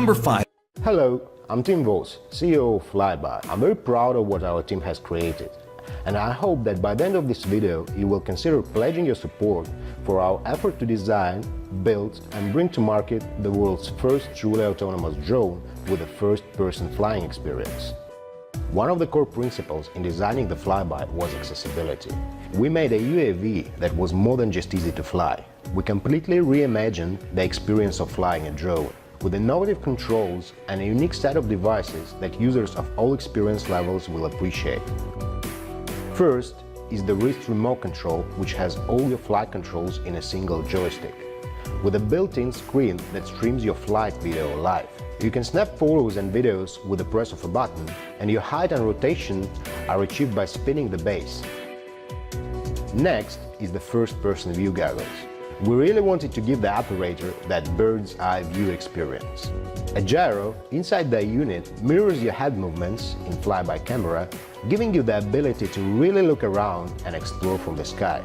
Number 5. Hello, I'm Tim Vos, CEO of Flybi. I'm very proud of what our team has created, and I hope that by the end of this video you will consider pledging your support for our effort to design, build and bring to market the world's first truly autonomous drone with a first-person flying experience. One of the core principles in designing the Flybi was accessibility. We made a UAV that was more than just easy to fly. We completely reimagined the experience of flying a drone, with innovative controls and a unique set of devices that users of all experience levels will appreciate. First is the wrist remote control, which has all your flight controls in a single joystick, with a built-in screen that streams your flight video live. You can snap photos and videos with the press of a button, and your height and rotation are achieved by spinning the base. Next is the first-person view goggles. We really wanted to give the operator that bird's eye view experience. A gyro inside the unit mirrors your head movements in Flybi camera, giving you the ability to really look around and explore from the sky.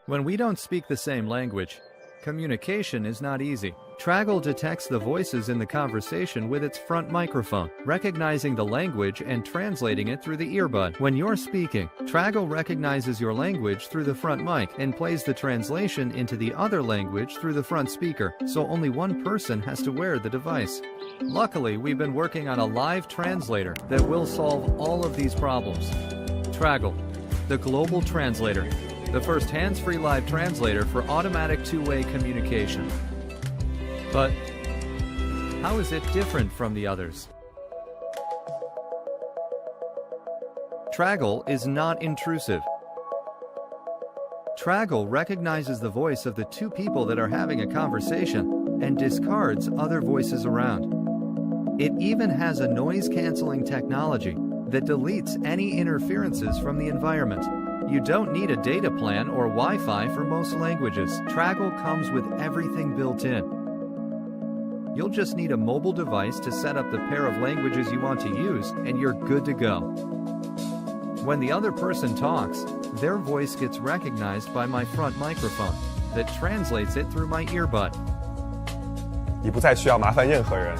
When we don't speak the same language, communication is not easy. Tragl detects the voices in the conversation with its front microphone, recognizing the language and translating it through the earbud. When you're speaking, Tragl recognizes your language through the front mic and plays the translation into the other language through the front speaker, so only one person has to wear the device. Luckily, we've been working on a live translator that will solve all of these problems. Tragl, the global translator. The first hands-free live translator for automatic two-way communication. But how is it different from the others? Tragl is not intrusive. Tragl recognizes the voice of the two people that are having a conversation and discards other voices around. It even has a noise-canceling technology that deletes any interferences from the environment. You don't need a data plan or Wi-Fi for most languages. Tragl comes with everything built in. You'll just need a mobile device to set up the pair of languages you want to use, and you're good to go. When the other person talks, their voice gets recognized by my front microphone that translates it through my earbud. 你不再需要麻烦任何人，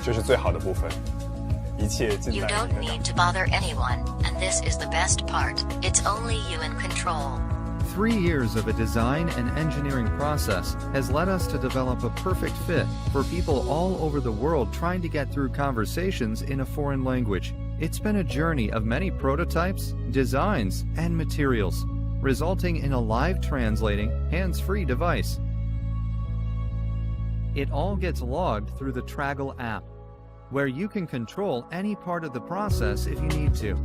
这是最好的部分。一切尽 You 在 don't 你的 need to bother anyone, and this is the best part. It's only you in control. 3 years of a design and engineering process has led us to develop a perfect fit for people all over the world trying to get through conversations in a foreign language. It's been a journey of many prototypes, designs, and materials, resulting in a live translating, hands-free device. It all gets logged through the tragl app, where you can control any part of the process if you need to.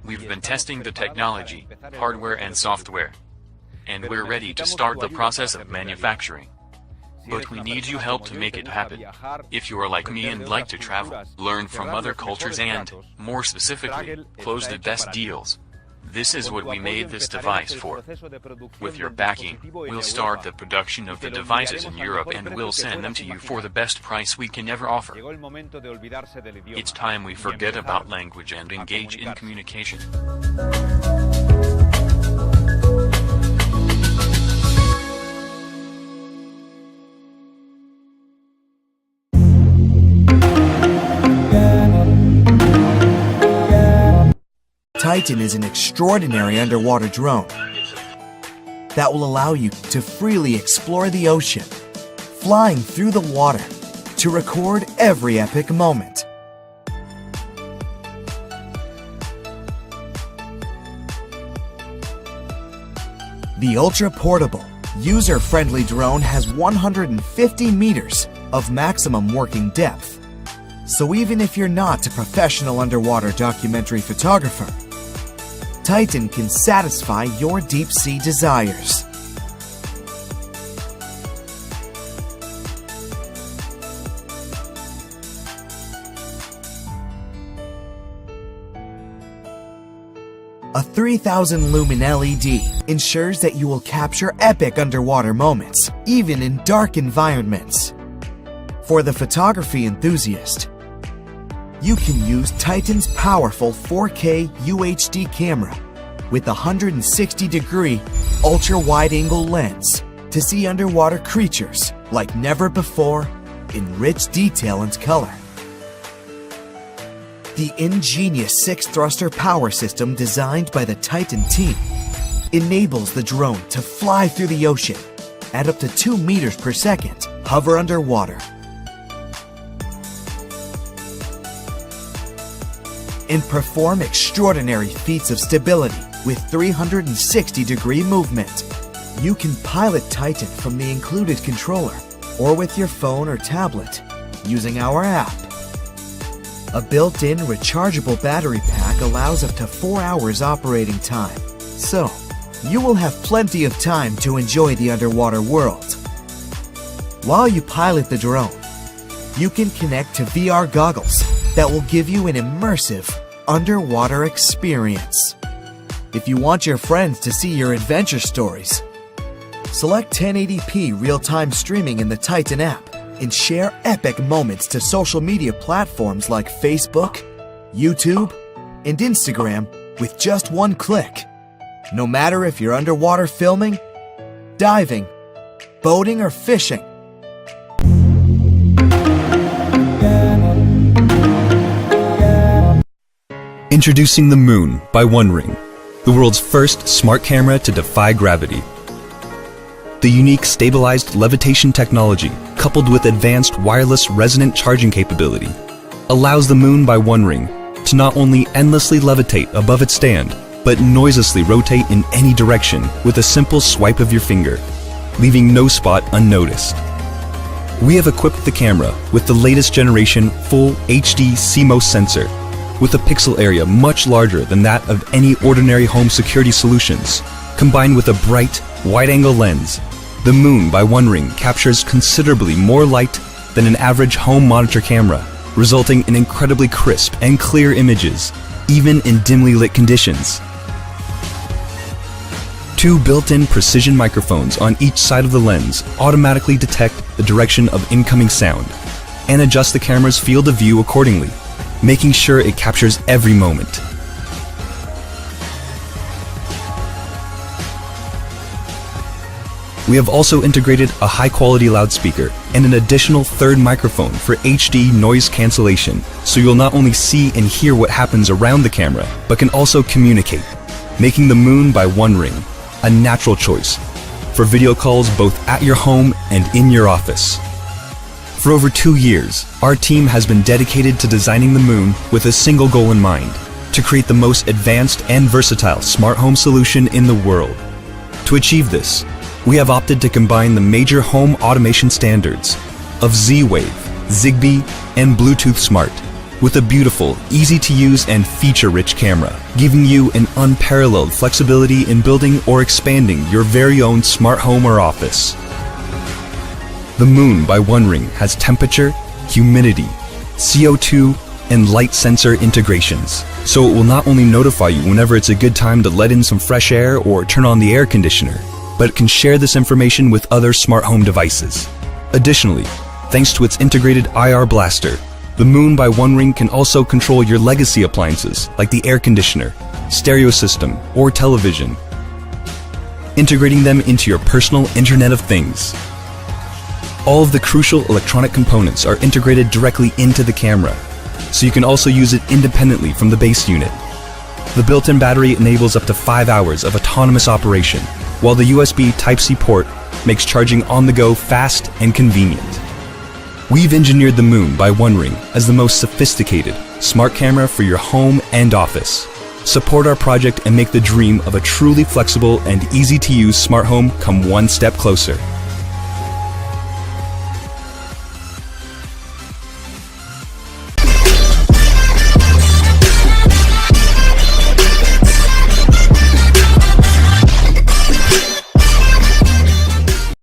We've been testing the technology, hardware and software, and we're ready to start the process of manufacturing. But we need your help to make it happen. If you are like me and like to travel, learn from other cultures and, more specifically, close the best deals, this is what we made this device for. With your backing, we'll start the production of the devices in Europe and we'll send them to you for the best price we can ever offer. It's time we forget about language and engage in communication. Titan is an extraordinary underwater drone that will allow you to freely explore the ocean, flying through the water to record every epic moment. The ultra-portable, user-friendly drone has 150 meters of maximum working depth. So even if you're not a professional underwater documentary photographer, Titan can satisfy your deep-sea desires. A 3000 lumen LED ensures that you will capture epic underwater moments, even in dark environments. For the photography enthusiast, you can use Titan's powerful 4K UHD camera with a 160-degree ultra-wide-angle lens to see underwater creatures like never before in rich detail and color. The ingenious 6-thruster power system designed by the Titan team enables the drone to fly through the ocean at up to 2 meters per second, hover underwater, and perform extraordinary feats of stability with 360-degree movement. You can pilot Titan from the included controller or with your phone or tablet using our app. A built-in rechargeable battery pack allows up to 4 hours operating time, so you will have plenty of time to enjoy the underwater world. While you pilot the drone, you can connect to VR goggles that will give you an immersive underwater experience. If you want your friends to see your adventure stories, select 1080p real-time streaming in the Titan app and share epic moments to social media platforms like Facebook, YouTube, and Instagram with just one click. No matter if you're underwater filming, diving, boating, or fishing. Introducing the Moon by OneRing, the world's first smart camera to defy gravity. The unique stabilized levitation technology, coupled with advanced wireless resonant charging capability, allows the Moon by OneRing to not only endlessly levitate above its stand, but noiselessly rotate in any direction with a simple swipe of your finger, leaving no spot unnoticed. We have equipped the camera with the latest generation full HD CMOS sensor, with a pixel area much larger than that of any ordinary home security solutions. Combined with a bright, wide-angle lens, the Moon by OneRing captures considerably more light than an average home monitor camera, resulting in incredibly crisp and clear images, even in dimly lit conditions. 2 built-in precision microphones on each side of the lens automatically detect the direction of incoming sound and adjust the camera's field of view accordingly, making sure it captures every moment. We have also integrated a high-quality loudspeaker and an additional third microphone for HD noise cancellation, so you'll not only see and hear what happens around the camera, but can also communicate, making the Moon by One Ring a natural choice for video calls both at your home and in your office. For over 2 years, our team has been dedicated to designing the Moon with a single goal in mind: to create the most advanced and versatile smart home solution in the world. To achieve this, we have opted to combine the major home automation standards of Z-Wave, Zigbee, and Bluetooth Smart with a beautiful, easy-to-use and feature-rich camera, giving you an unparalleled flexibility in building or expanding your very own smart home or office. The Moon by One Ring has temperature, humidity, CO2, and light sensor integrations, so it will not only notify you whenever it's a good time to let in some fresh air or turn on the air conditioner, but it can share this information with other smart home devices. Additionally, thanks to its integrated IR blaster, the Moon by One Ring can also control your legacy appliances like the air conditioner, stereo system, or television, integrating them into your personal Internet of Things. All of the crucial electronic components are integrated directly into the camera, so you can also use it independently from the base unit. The built-in battery enables up to 5 hours of autonomous operation, while the USB Type-C port makes charging on the go fast and convenient. We've engineered the Moon by One Ring as the most sophisticated smart camera for your home and office. Support our project and make the dream of a truly flexible and easy-to-use smart home come one step closer.